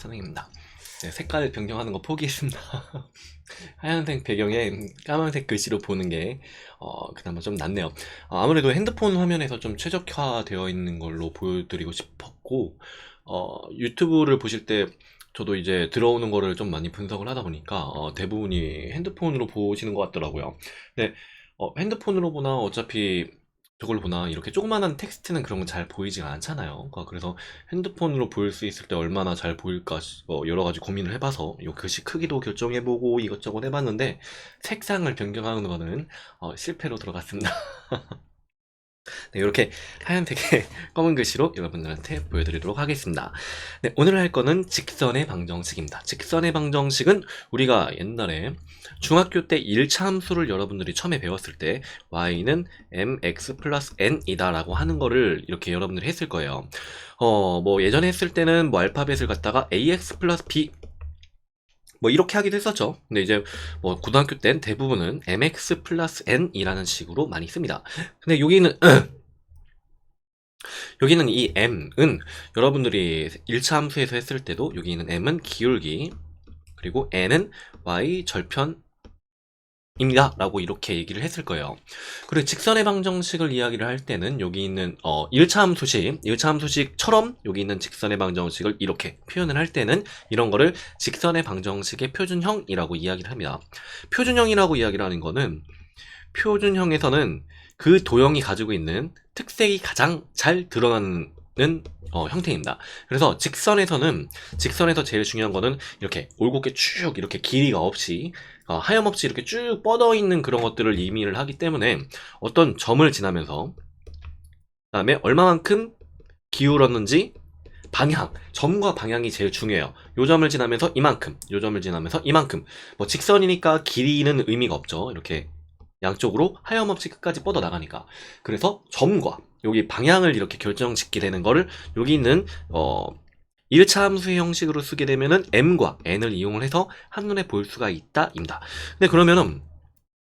선생입니다. 네, 색깔을 변경하는 거 포기했습니다. 하얀색 배경에 까만색 글씨로 보는 게 그나마 좀 낫네요. 아무래도 핸드폰 화면에서 좀 최적화되어 있는 걸로 보여드리고 싶었고, 유튜브를 보실 때 저도 이제 들어오는 거를 좀 많이 분석을 하다 보니까 대부분이 핸드폰으로 보시는 것 같더라고요. 근데 핸드폰으로 보나 어차피 저걸 보나 이렇게 조그만한 텍스트는 그런 건 잘 보이지가 않잖아요. 그래서 핸드폰으로 볼 수 있을 때 얼마나 잘 보일까 여러 가지 고민을 해봐서 이 글씨 크기도 결정해보고 이것저것 해봤는데 색상을 변경하는 거는 실패로 들어갔습니다. 네, 이렇게 하얀색의 검은 글씨로 여러분들한테 보여드리도록 하겠습니다. 네, 오늘 할 거는 직선의 방정식입니다. 직선의 방정식은 우리가 옛날에 중학교 때 1차 함수를 여러분들이 처음에 배웠을 때 y는 mx 플러스 n이다 라고 하는 거를 이렇게 여러분들이 했을 거예요. 뭐 예전에 했을 때는 뭐 알파벳을 갖다가 ax 플러스 b 뭐 이렇게 하기도 했었죠. 근데 이제 뭐 고등학교 땐 대부분은 mx 플러스 n이라는 식으로 많이 씁니다. 근데 여기는 이 m은 여러분들이 1차 함수에서 했을 때도 여기 있는 m은 기울기 그리고 n은 y 절편입니다 라고 이렇게 얘기를 했을 거예요. 그리고 직선의 방정식을 이야기를 할 때는 여기 있는 1차 함수식처럼 여기 있는 직선의 방정식을 이렇게 표현을 할 때는 이런 거를 직선의 방정식의 표준형이라고 이야기를 합니다. 표준형이라고 이야기를 하는 거는 표준형에서는 그 도형이 가지고 있는 특색이 가장 잘 드러나는 형태입니다. 그래서 직선에서 제일 중요한 거는 이렇게 올곧게 쭉 이렇게 길이가 없이 하염없이 이렇게 쭉 뻗어 있는 그런 것들을 의미를 하기 때문에 어떤 점을 지나면서 그다음에 얼마만큼 기울었는지 방향, 점과 방향이 제일 중요해요. 요 점을 지나면서 이만큼, 요 점을 지나면서 이만큼. 뭐 직선이니까 길이는 의미가 없죠. 이렇게 양쪽으로 하염없이 끝까지 뻗어 나가니까. 그래서 점과 여기 방향을 이렇게 결정짓게 되는 거를 여기 있는 1차 함수의 형식으로 쓰게 되면은 m과 n을 이용을 해서 한눈에 볼 수가 있다입니다. 근데 그러면은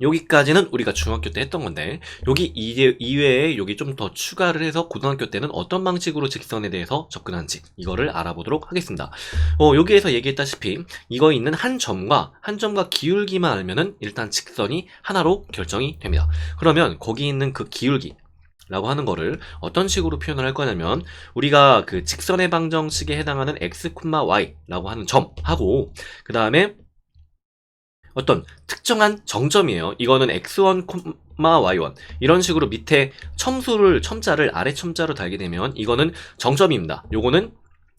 여기까지는 우리가 중학교 때 했던 건데 여기 이외에 여기 좀 더 추가를 해서 고등학교 때는 어떤 방식으로 직선에 대해서 접근하는지 이거를 알아보도록 하겠습니다. 여기에서 얘기했다시피 이거 있는 한 점과 기울기만 알면은 일단 직선이 하나로 결정이 됩니다. 그러면 거기 있는 그 기울기 라고 하는 거를 어떤 식으로 표현을 할 거냐면 우리가 그 직선의 방정식에 해당하는 x, y 라고 하는 점하고 그 다음에 어떤 특정한 정점이에요. 이거는 x1, y1 이런 식으로 밑에 첨자를 아래 첨자로 달게 되면 이거는 정점입니다. 요거는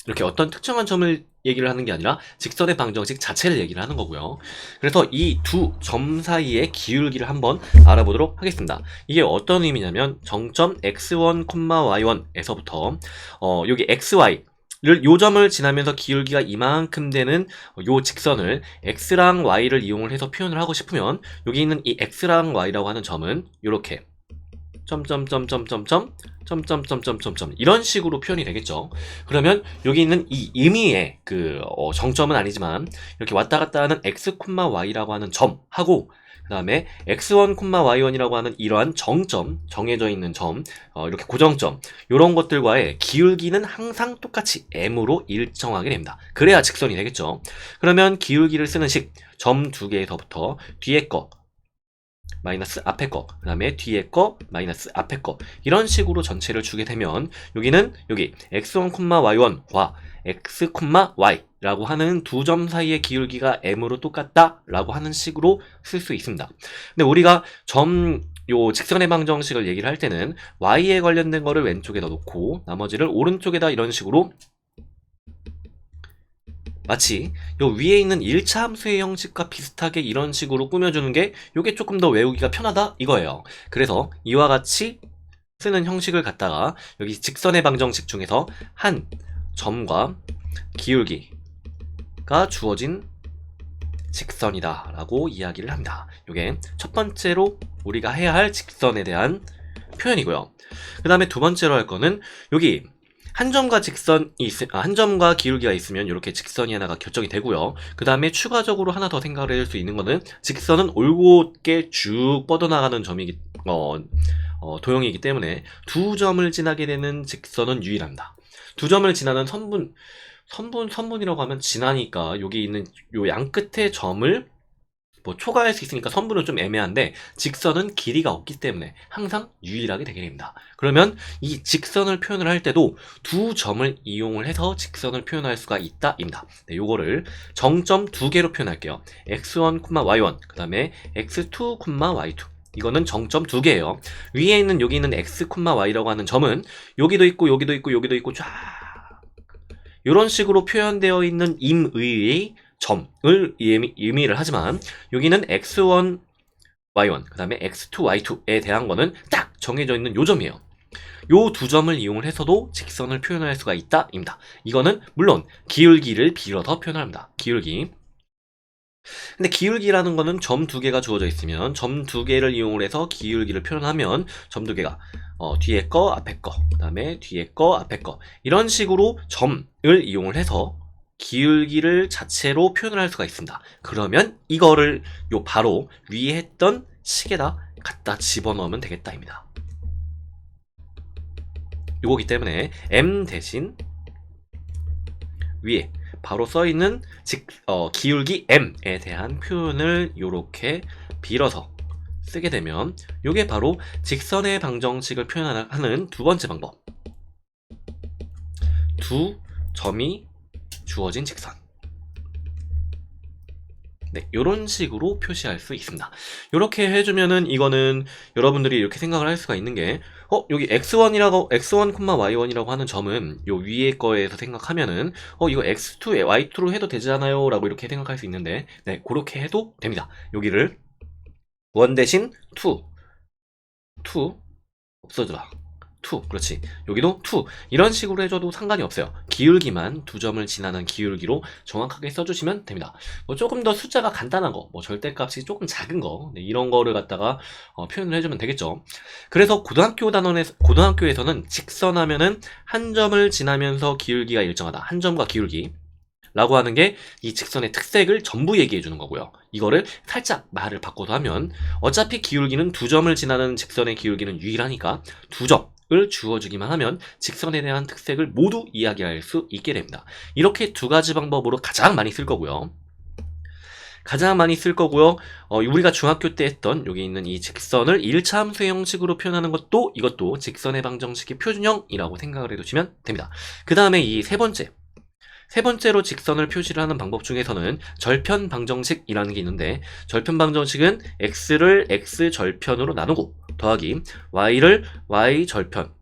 이렇게 어떤 특정한 점을 얘기를 하는 게 아니라 직선의 방정식 자체를 얘기를 하는 거고요. 그래서 이 두 점 사이의 기울기를 한번 알아보도록 하겠습니다. 이게 어떤 의미냐면 정점 x1, y1에서부터 여기 xy 요 점을 지나면서 기울기가 이만큼 되는 요 직선을 x랑 y를 이용을 해서 표현을 하고 싶으면 여기 있는 이 x랑 y라고 하는 점은 이렇게 점점점점점점 이런 식으로 표현이 되겠죠. 그러면 여기 있는 이 의미의 그 정점은 아니지만 이렇게 왔다 갔다 하는 x, y라고 하는 점하고 그 다음에 x1, y1이라고 하는 이러한 정점, 정해져 있는 점, 이렇게 고정점 이런 것들과의 기울기는 항상 똑같이 m으로 일정하게 됩니다. 그래야 직선이 되겠죠. 그러면 기울기를 쓰는 식, 점 두 개에서부터 뒤에 거 마이너스 앞에 거, 그 다음에 뒤에 거, 마이너스 앞에 거 이런 식으로 전체를 주게 되면 여기는 여기 x1, y1과 x, y 라고 하는 두 점 사이의 기울기가 m으로 똑같다 라고 하는 식으로 쓸 수 있습니다. 근데 우리가 요 직선의 방정식을 얘기를 할 때는 y에 관련된 거를 왼쪽에다 놓고 나머지를 오른쪽에다 이런 식으로 마치 요 위에 있는 1차 함수의 형식과 비슷하게 이런 식으로 꾸며주는 게 요게 조금 더 외우기가 편하다 이거예요. 그래서 이와 같이 쓰는 형식을 갖다가 여기 직선의 방정식 중에서 한 점과 기울기가 주어진 직선이다 라고 이야기를 합니다. 요게 첫 번째로 우리가 해야 할 직선에 대한 표현이고요. 그 다음에 두 번째로 할 거는 여기 한 점과 기울기가 있으면 이렇게 직선이 하나가 결정이 되고요. 그 다음에 추가적으로 하나 더 생각을 해줄 수 있는 거는 직선은 올곧게 쭉 뻗어나가는 도형이기 때문에 두 점을 지나게 되는 직선은 유일합니다. 두 점을 지나는 선분이라고 하면 지나니까 여기 있는 요 양 끝에 점을 뭐 초과할 수 있으니까 선분은 좀 애매한데 직선은 길이가 없기 때문에 항상 유일하게 되게 됩니다. 그러면 이 직선을 표현을 할 때도 두 점을 이용을 해서 직선을 표현할 수가 있다입니다. 네, 요거를 정점 두 개로 표현할게요. x1, y1 그 다음에 x2, y2 이거는 정점 두 개예요. 위에 있는 여기 있는 x, y라고 하는 점은 여기도 있고 여기도 있고 여기도 있고 쫙 이런 식으로 표현되어 있는 임의의 점을 의미를 하지만 여기는 x1, y1 그 다음에 x2, y2에 대한 거는 딱 정해져 있는 요 점이에요. 요 두 점을 이용을 해서도 직선을 표현할 수가 있다입니다. 이거는 물론 기울기를 빌어서 표현합니다. 기울기. 근데 기울기라는 거는 점 두 개가 주어져 있으면 점 두 개를 이용을 해서 기울기를 표현하면 점 두 개가 뒤에 거, 앞에 거, 그 다음에 뒤에 거, 앞에 거 이런 식으로 점을 이용을 해서 기울기를 자체로 표현을 할 수가 있습니다. 그러면 이거를 요 바로 위에 했던 식에다 갖다 집어넣으면 되겠다입니다. 요거기 때문에 m 대신 위에 바로 써있는 기울기 m에 대한 표현을 요렇게 빌어서 쓰게 되면 요게 바로 직선의 방정식을 표현하는 두 번째 방법. 두 점이 주어진 직선. 네, 요런 식으로 표시할 수 있습니다. 요렇게 해주면은 이거는 여러분들이 이렇게 생각을 할 수가 있는 게 여기 x1, y1이라고 하는 점은 요 위에 거에서 생각하면은 이거 x2, y2로 해도 되잖아요 라고 이렇게 생각할 수 있는데 네, 그렇게 해도 됩니다. 여기를 1 대신 2 없어져라 2 그렇지 여기도 2 이런 식으로 해줘도 상관이 없어요. 기울기만 두 점을 지나는 기울기로 정확하게 써주시면 됩니다. 조금 더 숫자가 간단한 거 절대값이 조금 작은 거 네, 이런 거를 갖다가 표현을 해주면 되겠죠. 그래서 고등학교에서는 직선하면은 한 점을 지나면서 기울기가 일정하다. 한 점과 기울기 라고 하는 게 이 직선의 특색을 전부 얘기해 주는 거고요. 이거를 살짝 말을 바꿔서 하면 어차피 기울기는 두 점을 지나는 직선의 기울기는 유일하니까 두 점을 주어주기만 하면 직선에 대한 특색을 모두 이야기할 수 있게 됩니다. 이렇게 두 가지 방법으로 가장 많이 쓸 거고요. 우리가 중학교 때 했던 여기 있는 이 직선을 1차 함수의 형식으로 표현하는 것도 이것도 직선의 방정식의 표준형이라고 생각을 해두시면 됩니다. 그 다음에 이 세 번째로 직선을 표시를 하는 방법 중에서는 절편 방정식이라는 게 있는데 절편 방정식은 x를 x 절편으로 나누고 더하기 y를 y 절편으로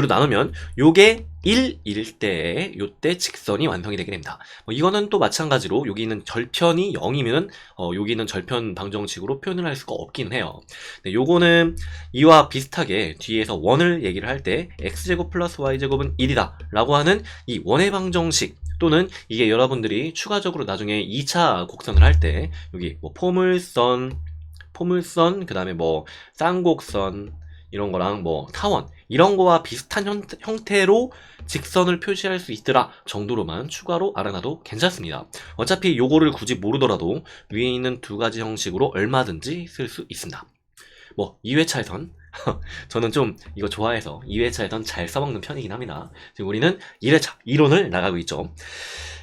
나누면 요게 1일 때에 요때 직선이 완성이 되게 됩니다. 이거는 또 마찬가지로 여기 있는 절편이 0이면 여기 있는 절편 방정식으로 표현을 할 수가 없긴 해요. 네, 요거는 이와 비슷하게 뒤에서 원을 얘기를 할 때 x제곱 플러스 y제곱은 1이다 라고 하는 이 원의 방정식 또는 이게 여러분들이 추가적으로 나중에 2차 곡선을 할 때 여기 뭐 포물선 그 다음에 뭐 쌍곡선 이런 거랑 뭐 타원 이런 거와 비슷한 형태로 직선을 표시할 수 있더라 정도로만 추가로 알아놔도 괜찮습니다. 어차피 요거를 굳이 모르더라도 위에 있는 두 가지 형식으로 얼마든지 쓸 수 있습니다. 2회차에선 저는 좀 이거 좋아해서 2회차에선 잘 써먹는 편이긴 합니다. 지금 우리는 1회차 이론을 나가고 있죠.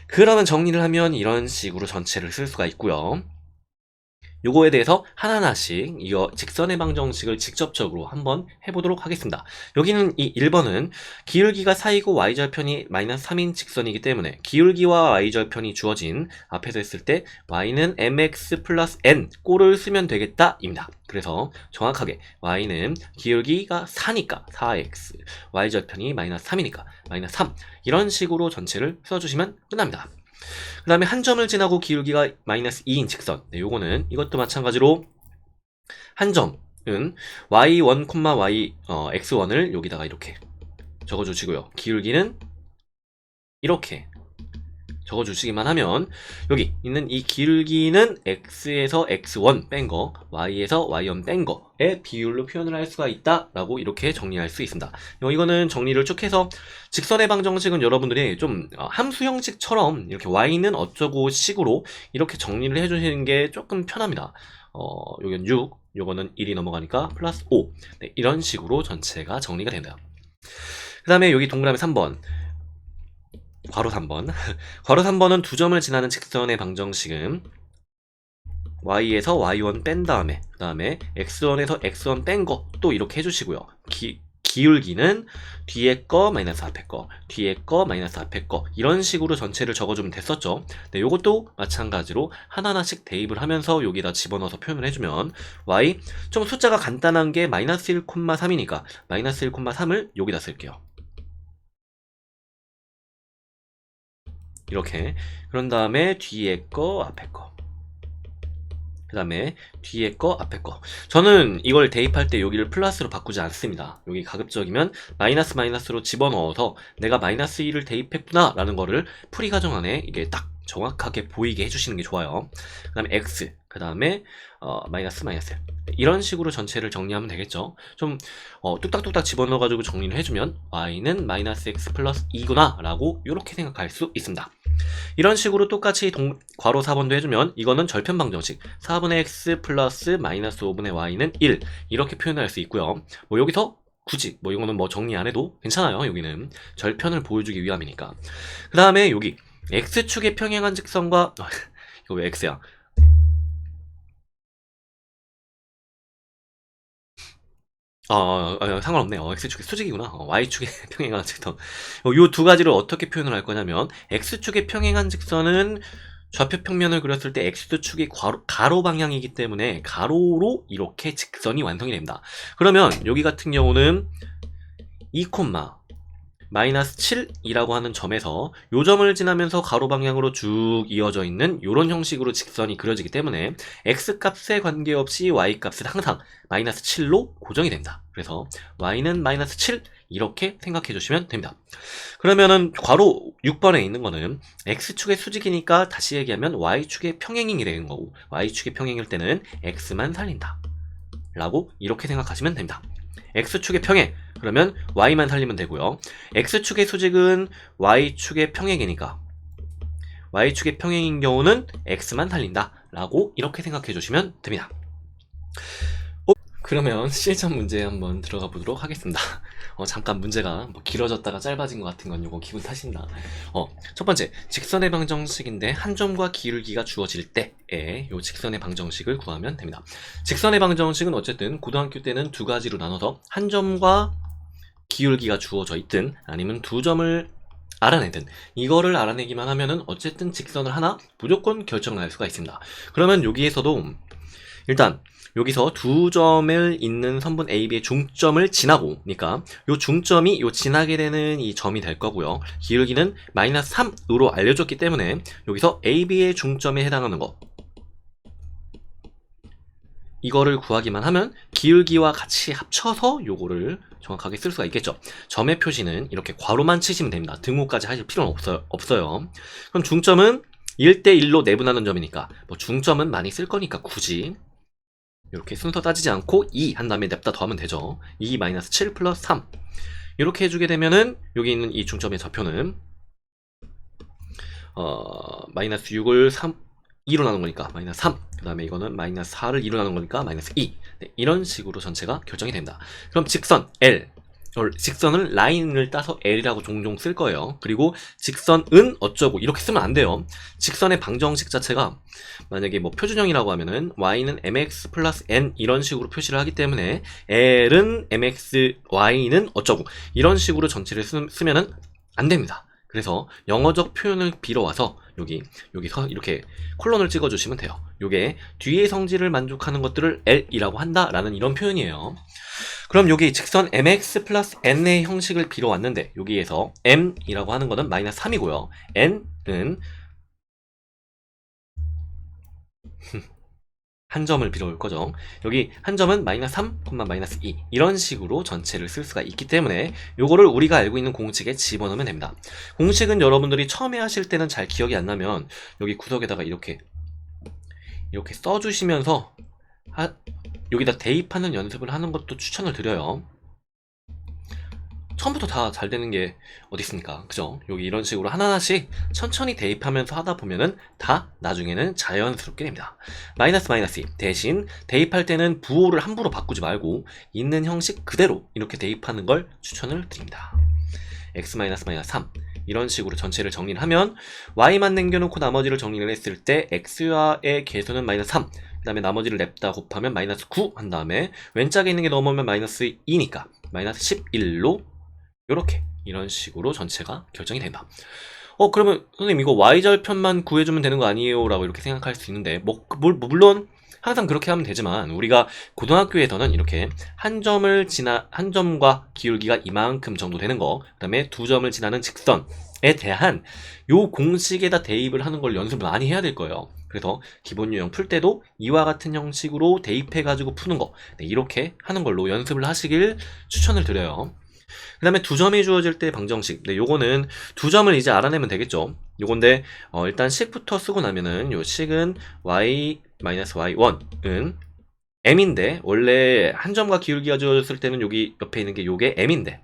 그러면 정리를 하면 이런 식으로 전체를 쓸 수가 있고요. 요거에 대해서 하나하나씩 이거 직선의 방정식을 직접적으로 한번 해보도록 하겠습니다. 여기는 이 1번은 기울기가 4이고 y절편이 마이너스 3인 직선이기 때문에 기울기와 y절편이 주어진 앞에서 했을 때 y는 mx 플러스 n 꼴을 쓰면 되겠다 입니다. 그래서 정확하게 y는 기울기가 4니까 4x y절편이 마이너스 3이니까 마이너스 3 이런 식으로 전체를 써주시면 끝납니다. 그 다음에 한 점을 지나고 기울기가 마이너스 2인 직선 요거는 이것도 마찬가지로 한 점은 y1, x1을 여기다가 이렇게 적어주시고요. 기울기는 이렇게 적어주시기만 하면 여기 있는 이 기울기는 x에서 x1 뺀 거, y에서 y1 뺀 거의 비율로 표현을 할 수가 있다라고 이렇게 정리할 수 있습니다. 이거는 정리를 쭉 해서 직선의 방정식은 여러분들이 좀 함수 형식처럼 이렇게 y는 어쩌고 식으로 이렇게 정리를 해주시는 게 조금 편합니다. 여기는 6, 요거는 1이 넘어가니까 플러스 5 네, 이런 식으로 전체가 정리가 된다. 그 다음에 여기 동그라미 3번 괄호 3번. 괄호 3번은 두 점을 지나는 직선의 방정식은 y에서 y1 뺀 다음에 그 다음에 x1에서 x1 뺀 거 또 이렇게 해주시고요. 기울기는 뒤에 거 마이너스 앞에 거, 뒤에 거 마이너스 앞에 거 이런 식으로 전체를 적어주면 됐었죠. 네, 요것도 마찬가지로 하나하나씩 대입을 하면서 여기다 집어넣어서 표현을 해주면 y 좀 숫자가 간단한 게 마이너스 1,3이니까 마이너스 1,3을 여기다 쓸게요. 이렇게. 그런 다음에 뒤에 거 앞에 거, 그 다음에 뒤에 거 앞에 거. 저는 이걸 대입할 때 여기를 플러스로 바꾸지 않습니다. 여기 가급적이면 마이너스 마이너스로 집어넣어서 내가 마이너스 1을 대입했구나 라는 거를 풀이 과정 안에 이게 딱 정확하게 보이게 해주시는 게 좋아요. 그 다음에 x, 그 다음에 마이너스 마이너스 이런 식으로 전체를 정리하면 되겠죠. 좀 뚝딱뚝딱 집어넣어가지고 정리를 해주면 y는 마이너스 x 플러스 2구나 라고 이렇게 생각할 수 있습니다. 이런 식으로 똑같이 괄호 4번도 해주면 이거는 절편 방정식 4분의 x 플러스 마이너스 5분의 y는 1 이렇게 표현할 수 있고요. 뭐 여기서 굳이 뭐 이거는 뭐 정리 안 해도 괜찮아요. 여기는 절편을 보여주기 위함이니까. 그 다음에 여기 x축에 평행한 직선과 이거 왜 x야? 상관없네요. x축의 수직이구나. y축에 평행한 직선. 요 두 가지를 어떻게 표현을 할 거냐면 x축에 평행한 직선은 좌표 평면을 그렸을 때 x축이 가로 방향이기 때문에 가로로 이렇게 직선이 완성이 됩니다. 그러면 여기 같은 경우는 2, 마이너스 7이라고 하는 점에서 요 점을 지나면서 가로 방향으로 쭉 이어져 있는 이런 형식으로 직선이 그려지기 때문에 x값에 관계없이 y값은 항상 마이너스 7로 고정이 됩니다. 그래서 y는 마이너스 7 이렇게 생각해 주시면 됩니다. 그러면은 괄호 6번에 있는 거는 x축의 수직이니까 다시 얘기하면 y축의 평행이 되는 거고 y축의 평행일 때는 x만 살린다 라고 이렇게 생각하시면 됩니다. x축의 평행 그러면 y만 살리면 되고요. x축의 수직은 y축의 평행이니까 y축의 평행인 경우는 x만 살린다 라고 이렇게 생각해 주시면 됩니다. 그러면 실전 문제 한번 들어가 보도록 하겠습니다. 잠깐 문제가 뭐 길어졌다가 짧아진 것 같은 건 요거 기분 탓입니다. 첫 번째, 직선의 방정식인데 한 점과 기울기가 주어질 때에 요 직선의 방정식을 구하면 됩니다. 직선의 방정식은 어쨌든 고등학교 때는 두 가지로 나눠서 한 점과 기울기가 주어져 있든 아니면 두 점을 알아내든 이거를 알아내기만 하면은 어쨌든 직선을 하나 무조건 결정을 할 수가 있습니다. 그러면 여기에서도 일단 여기서 두 점을 잇는 선분 AB의 중점을 지나고 그러니까 요 중점이 요 지나게 되는 이 점이 될 거고요. 기울기는 마이너스 3으로 알려줬기 때문에 여기서 AB의 중점에 해당하는 거 이거를 구하기만 하면 기울기와 같이 합쳐서 요거를 정확하게 쓸 수가 있겠죠. 점의 표시는 이렇게 괄호만 치시면 됩니다. 등호까지 하실 필요는 없어요. 그럼 중점은 1대1로 내분하는 점이니까 뭐 중점은 많이 쓸 거니까 굳이 이렇게 순서 따지지 않고 2 한 다음에 냅다 더하면 되죠. 2-7 플러스 3 이렇게 해주게 되면은 여기 있는 이 중점의 좌표는 마이너스 6을 2로 나눈 거니까 마이너스 3 그 다음에 이거는 마이너스 4를 2로 나눈 거니까 마이너스 2 네, 이런 식으로 전체가 결정이 됩니다. 그럼 직선 L 직선을 라인을 따서 L이라고 종종 쓸 거예요. 그리고 직선은 어쩌고 이렇게 쓰면 안 돼요. 직선의 방정식 자체가 만약에 뭐 표준형이라고 하면은 y는 mx 플러스 n 이런 식으로 표시를 하기 때문에 L은 mx, y는 어쩌고 이런 식으로 전체를 쓰면은 안 됩니다. 그래서 영어적 표현을 빌어와서 여기서 이렇게 콜론을 찍어주시면 돼요. 요게 뒤의 성질을 만족하는 것들을 L이라고 한다라는 이런 표현이에요. 그럼 여기 직선 mx 플러스 n의 형식을 빌어왔는데 여기에서 m이라고 하는 거는 마이너스 3이고요. n은 한 점을 빌어올 거죠. 여기 한 점은 마이너스 3, 마이너스 2 이런 식으로 전체를 쓸 수가 있기 때문에 요거를 우리가 알고 있는 공식에 집어넣으면 됩니다. 공식은 여러분들이 처음에 하실 때는 잘 기억이 안 나면 여기 구석에다가 이렇게 써주시면서 여기다 대입하는 연습을 하는 것도 추천을 드려요. 처음부터 다 잘 되는 게 어디 있습니까? 그죠? 여기 이런 식으로 하나하나씩 천천히 대입하면서 하다 보면은 다 나중에는 자연스럽게 됩니다. 마이너스 2 대신 대입할 때는 부호를 함부로 바꾸지 말고 있는 형식 그대로 이렇게 대입하는 걸 추천을 드립니다. x 마이너스 3 이런 식으로 전체를 정리를 하면 y만 남겨놓고 나머지를 정리를 했을 때 x와의 개수는 마이너스 3, 그 다음에 나머지를 냅다 곱하면 마이너스 9 한 다음에 왼짝에 있는 게 넘어오면 마이너스 2니까 마이너스 11로 요렇게 이런 식으로 전체가 결정이 된다. 그러면 선생님 이거 y절편만 구해주면 되는 거 아니에요? 라고 이렇게 생각할 수 있는데 물론 항상 그렇게 하면 되지만 우리가 고등학교에서는 이렇게 한 점과 기울기가 이만큼 정도 되는 거, 그 다음에 두 점을 지나는 직선에 대한 요 공식에다 대입을 하는 걸 연습을 많이 해야 될 거예요. 그래서 기본 유형 풀 때도 이와 같은 형식으로 대입해가지고 푸는 거, 네, 이렇게 하는 걸로 연습을 하시길 추천을 드려요. 그 다음에 두 점이 주어질 때 방정식. 네, 요거는 두 점을 이제 알아내면 되겠죠. 요건데, 일단 식부터 쓰고 나면은, 요 식은 y-y1은 m인데, 원래 한 점과 기울기가 주어졌을 때는 여기 옆에 있는 게 요게 m인데,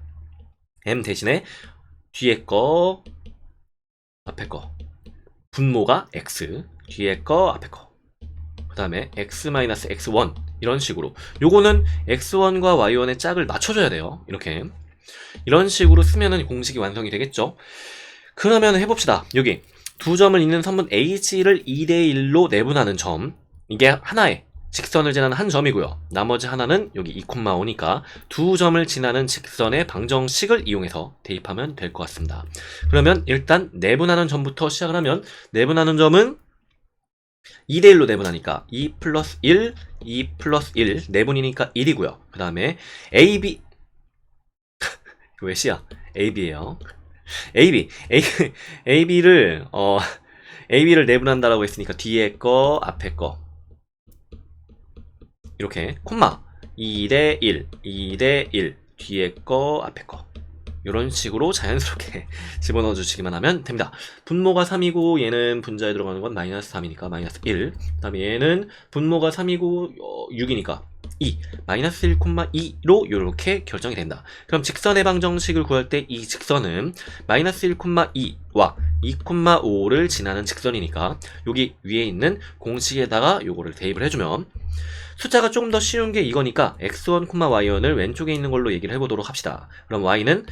m 대신에 뒤에 거, 앞에 거. 분모가 x, 뒤에 거, 앞에 거. 그 다음에 x-x1. 이런 식으로. 요거는 x1과 y1의 짝을 맞춰줘야 돼요. 이렇게. 이런 식으로 쓰면은 공식이 완성이 되겠죠. 그러면 해봅시다. 여기 두 점을 잇는 선분 H를 2대1로 내분하는 점, 이게 하나의 직선을 지나는 한 점이고요. 나머지 하나는 여기 2,5니까 두 점을 지나는 직선의 방정식을 이용해서 대입하면 될 것 같습니다. 그러면 일단 내분하는 점부터 시작을 하면, 내분하는 점은 2대1로 내분하니까 2 플러스 1, 2 플러스 1, 내분이니까 1이고요. 그 다음에 AB 왜 C야? AB에요. AB를 내분한다라고 했으니까 뒤에 거, 앞에 거. 이렇게 콤마 2대 1, 2대 1, 뒤에 거, 앞에 거. 이런 식으로 자연스럽게 집어넣어 주시기만 하면 됩니다. 분모가 3이고 얘는 분자에 들어가는 건 마이너스 3이니까 마이너스 1. 그 다음에 얘는 분모가 3이고 6이니까 2, 마이너스 1,2로 이렇게 결정이 된다. 그럼 직선의 방정식을 구할 때 이 직선은 마이너스 1,2와 2,5를 지나는 직선이니까 여기 위에 있는 공식에다가 요거를 대입을 해주면, 숫자가 조금 더 쉬운 게 이거니까 x1, y1을 왼쪽에 있는 걸로 얘기를 해보도록 합시다. 그럼 y는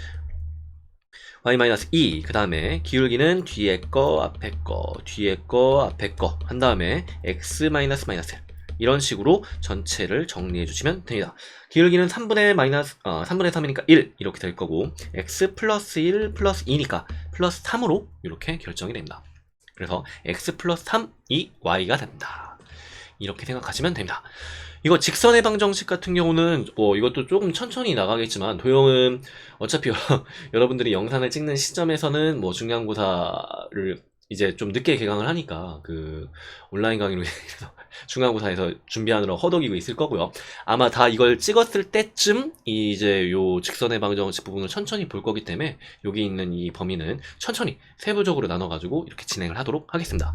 y-2, 그 다음에 기울기는 뒤에 거, 앞에 거, 뒤에 거, 앞에 거 한 다음에 x-1 이런 식으로 전체를 정리해 주시면 됩니다. 기울기는 3분의 3이니까 1 이렇게 될 거고, x 플러스 1 플러스 2니까 플러스 3으로 이렇게 결정이 됩니다. 그래서 x 플러스 3이 y가 됩니다. 이렇게 생각하시면 됩니다. 이거 직선의 방정식 같은 경우는 이것도 조금 천천히 나가겠지만, 도형은 어차피 여러분들이 영상을 찍는 시점에서는 중간고사를 이제 좀 늦게 개강을 하니까 그 온라인 강의로 해서 중간고사에서 준비하느라 허덕이고 있을 거고요. 아마 다 이걸 찍었을 때쯤 이제 요 직선의 방정식 부분을 천천히 볼 거기 때문에 여기 있는 이 범위는 천천히 세부적으로 나눠가지고 이렇게 진행을 하도록 하겠습니다.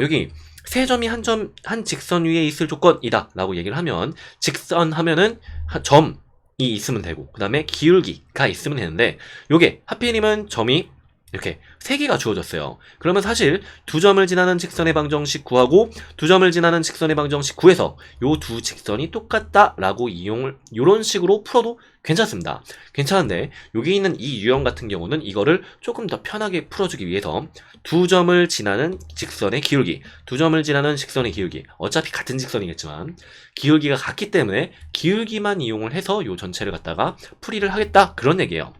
여기 세 점이 한 직선 위에 있을 조건이다 라고 얘기를 하면, 직선 하면은 점이 있으면 되고 그 다음에 기울기가 있으면 되는데, 요게 하필이면 점이 이렇게 3개가 주어졌어요. 그러면 사실 두 점을 지나는 직선의 방정식 구하고 두 점을 지나는 직선의 방정식 구해서 요 두 직선이 똑같다라고 이런 식으로 풀어도 괜찮습니다. 괜찮은데 여기 있는 이 유형 같은 경우는 이거를 조금 더 편하게 풀어주기 위해서 두 점을 지나는 직선의 기울기, 두 점을 지나는 직선의 기울기, 어차피 같은 직선이겠지만 기울기가 같기 때문에 기울기만 이용을 해서 요 전체를 갖다가 풀이를 하겠다, 그런 얘기예요.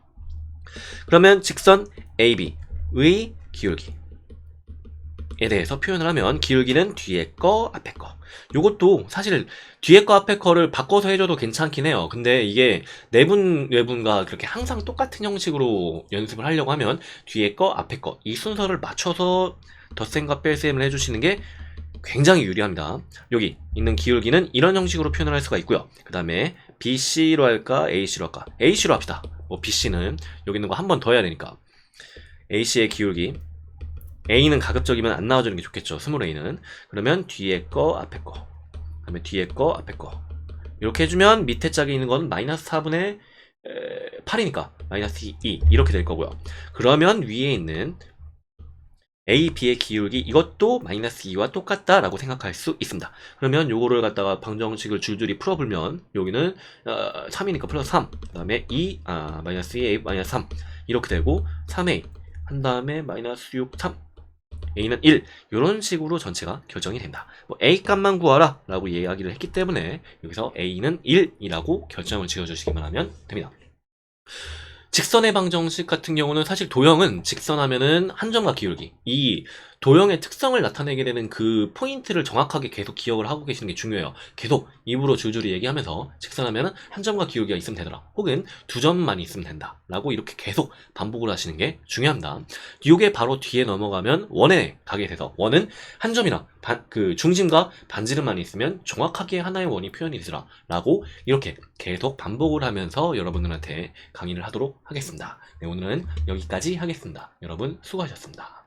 그러면 직선 AB의 기울기에 대해서 표현을 하면, 기울기는 뒤에 거, 앞에 거. 요것도 사실 뒤에 거, 앞에 거를 바꿔서 해줘도 괜찮긴 해요. 근데 이게 내분, 외분과 그렇게 항상 똑같은 형식으로 연습을 하려고 하면 뒤에 거, 앞에 거 이 순서를 맞춰서 덧셈과 뺄셈을 해주시는 게 굉장히 유리합니다. 여기 있는 기울기는 이런 형식으로 표현을 할 수가 있고요. 그 다음에 BC로 할까, AC로 할까? AC로 합시다. BC는 여기 있는 거 한 번 더 해야 되니까. AC의 기울기, A는 가급적이면 안 나와주는 게 좋겠죠, 스몰 a는. 그러면 뒤에 거, 앞에 거, 그 다음에 뒤에 거, 앞에 거 이렇게 해주면 밑에 짝에 있는 건 마이너스 4분의 8이니까 마이너스 2 이렇게 될 거고요. 그러면 위에 있는 A, B의 기울기, 이것도 마이너스 2와 똑같다라고 생각할 수 있습니다. 그러면 요거를 갖다가 방정식을 줄줄이 풀어보면, 여기는 3이니까 플러스 3, 그 다음에 2, 마이너스 2A, 마이너스 3 이렇게 되고, 3A, 한 다음에 마이너스 6, 3, a는 1 이런 식으로 전체가 결정이 된다. 뭐 a 값만 구하라 라고 이야기를 했기 때문에 여기서 a는 1이라고 결정을 지어주시기만 하면 됩니다. 직선의 방정식 같은 경우는 사실 도형은 직선하면은 한 점과 기울기, 이 도형의 특성을 나타내게 되는 그 포인트를 정확하게 계속 기억을 하고 계시는 게 중요해요. 계속 입으로 줄줄이 얘기하면서 직선하면은 한 점과 기울기가 있으면 되더라, 혹은 두 점만 있으면 된다 라고 이렇게 계속 반복을 하시는 게 중요합니다. 이게 바로 뒤에 넘어가면 원에 가게 돼서, 원은 한 점이랑 그 중심과 반지름만 있으면 정확하게 하나의 원이 표현이 되더라 라고 이렇게 계속 반복을 하면서 여러분들한테 강의를 하도록 하겠습니다. 네, 오늘은 여기까지 하겠습니다. 여러분 수고하셨습니다.